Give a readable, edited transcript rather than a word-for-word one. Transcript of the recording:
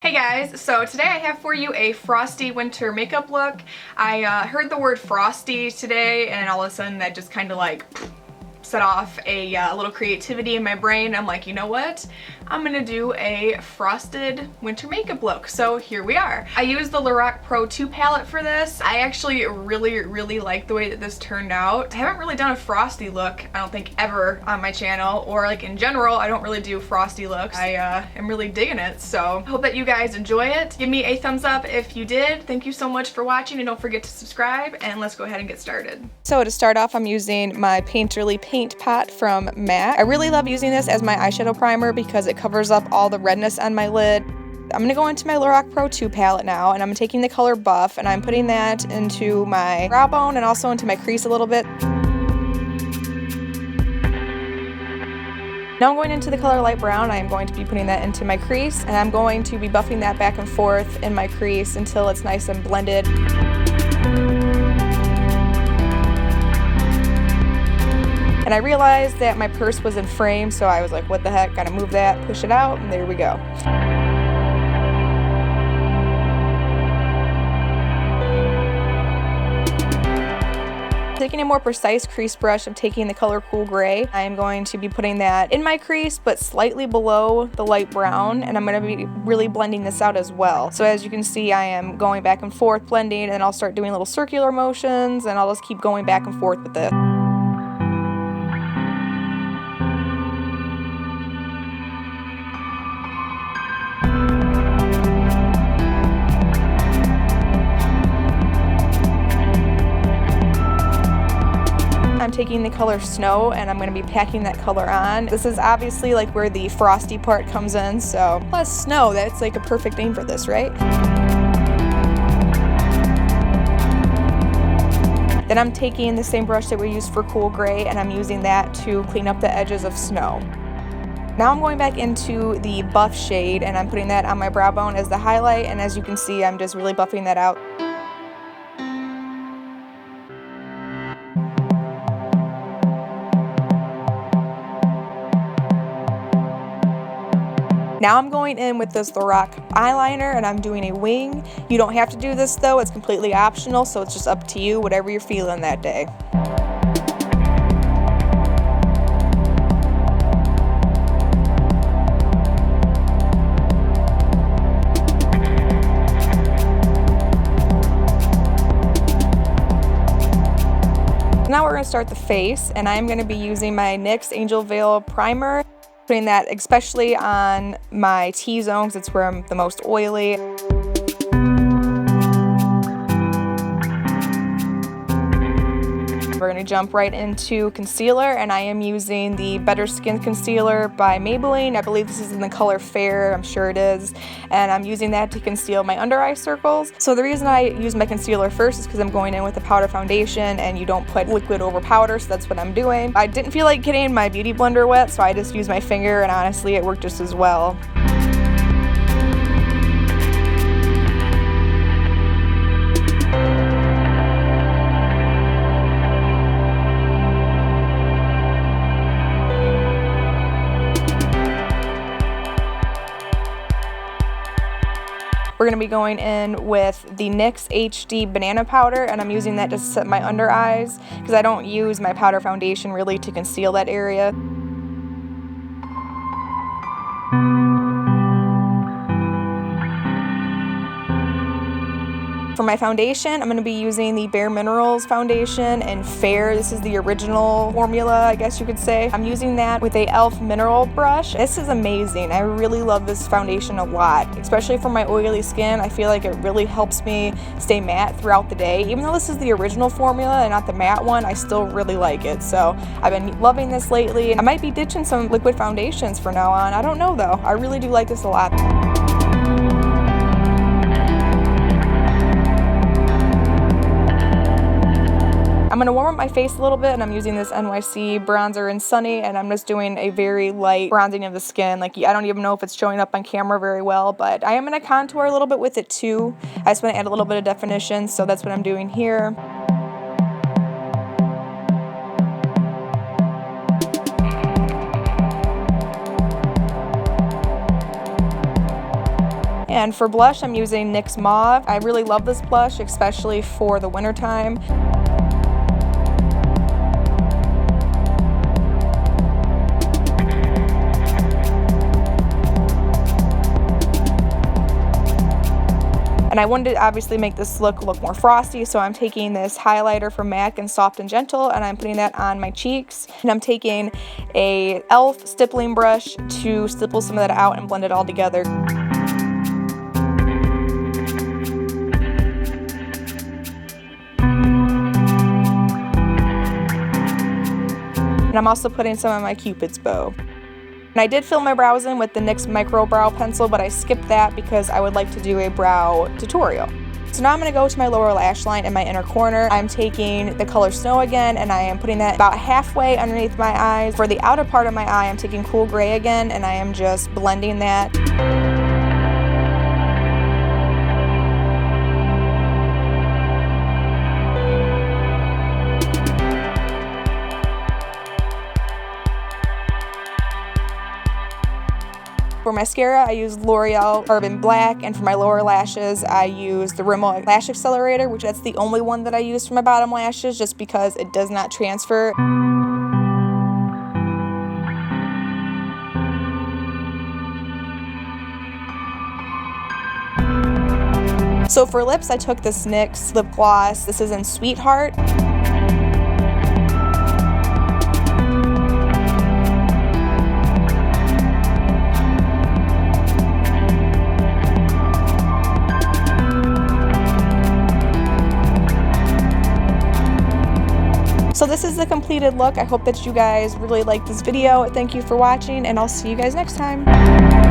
Hey guys, so today I have for you a frosty winter makeup look. I heard the word frosty today and all of a sudden that just kind of like set off a little creativity in my brain. I'm like, you know what? I'm gonna do a frosted winter makeup look. So here we are. I used the Lorac Pro 2 palette for this. I actually really like the way that this turned out. I haven't really done a frosty look, I don't think, ever on my channel, or like in general, I don't really do frosty looks. I am really digging it, so I hope that you guys enjoy it. Give me a thumbs up if you did. Thank you so much for watching, and don't forget to subscribe, and let's go ahead and get started. So to start off, I'm using my Painterly paint pot from MAC. I really love using this as my eyeshadow primer because it covers up all the redness on my lid. I'm going to go into my Lorac Pro 2 palette now, and I'm taking the color Buff, and I'm putting that into my brow bone and also into my crease a little bit. Now I'm going into the color Light Brown. I am going to be putting that into my crease, and I'm going to be buffing that back and forth in my crease until it's nice and blended. And I realized that my purse was in frame, so I was like, what the heck, gotta move that, push it out, and there we go. Taking a more precise crease brush, I'm taking the color Cool Gray. I am going to be putting that in my crease, but slightly below the light brown, and I'm going to be really blending this out as well. So as you can see, I am going back and forth blending, and I'll start doing little circular motions, and I'll just keep going back and forth with it. I'm taking the color Snow, and I'm going to be packing that color on. This is obviously like where the frosty part comes in, so plus snow, that's like a perfect name for this, right? Then I'm taking the same brush that we used for Cool Gray, and I'm using that to clean up the edges of Snow. Now I'm going back into the Buff shade, and I'm putting that on my brow bone as the highlight, and as you can see, I'm just really buffing that out. Now I'm going in with this Lorac eyeliner, and I'm doing a wing. You don't have to do this though, it's completely optional, so it's just up to you, whatever you're feeling that day. Now we're going to start the face, and I'm going to be using my NYX Angel Veil primer. Putting that especially on my T-zone because it's where I'm the most oily. We're going to jump right into concealer, and I am using the Better Skin Concealer by Maybelline. I believe this is in the color Fair, I'm sure it is, and I'm using that to conceal my under eye circles. So the reason I use my concealer first is because I'm going in with a powder foundation, and you don't put liquid over powder, so that's what I'm doing. I didn't feel like getting my beauty blender wet, so I just used my finger, and honestly it worked just as well. We're going to be going in with the NYX HD Banana Powder, and I'm using that to set my under eyes because I don't use my powder foundation really to conceal that area. For my foundation, I'm going to be using the BareMinerals foundation in Fair. This is the original formula, I guess you could say. I'm using that with a e.l.f. mineral brush. This is amazing. I really love this foundation a lot, especially for my oily skin. I feel like it really helps me stay matte throughout the day. Even though this is the original formula and not the matte one, I still really like it. So I've been loving this lately. I might be ditching some liquid foundations from now on. I don't know though. I really do like this a lot. I'm going to warm up my face a little bit, and I'm using this NYC Bronzer in Sunny, and I'm just doing a very light bronzing of the skin. Like, I don't even know if it's showing up on camera very well, but I am going to contour a little bit with it too. I just want to add a little bit of definition, so that's what I'm doing here. And for blush, I'm using NYX Mauve. I really love this blush, especially for the winter time. And I wanted to obviously make this look more frosty, so I'm taking this highlighter from MAC in Soft and Gentle, and I'm putting that on my cheeks. And I'm taking a e.l.f. stippling brush to stipple some of that out and blend it all together. And I'm also putting some of my Cupid's bow. And I did fill my brows in with the NYX Micro Brow Pencil, but I skipped that because I would like to do a brow tutorial. So now I'm going to go to my lower lash line in my inner corner. I'm taking the color Snow again, and I am putting that about halfway underneath my eyes. For the outer part of my eye, I'm taking Cool Gray again, and I am just blending that. For mascara, I use L'Oreal Urban Black, and for my lower lashes, I use the Rimmel Lash Accelerator, which that's the only one that I use for my bottom lashes, just because it does not transfer. So for lips, I took this NYX lip gloss. This is in Sweetheart. So this is the completed look. I hope that you guys really liked this video. Thank you for watching, and I'll see you guys next time.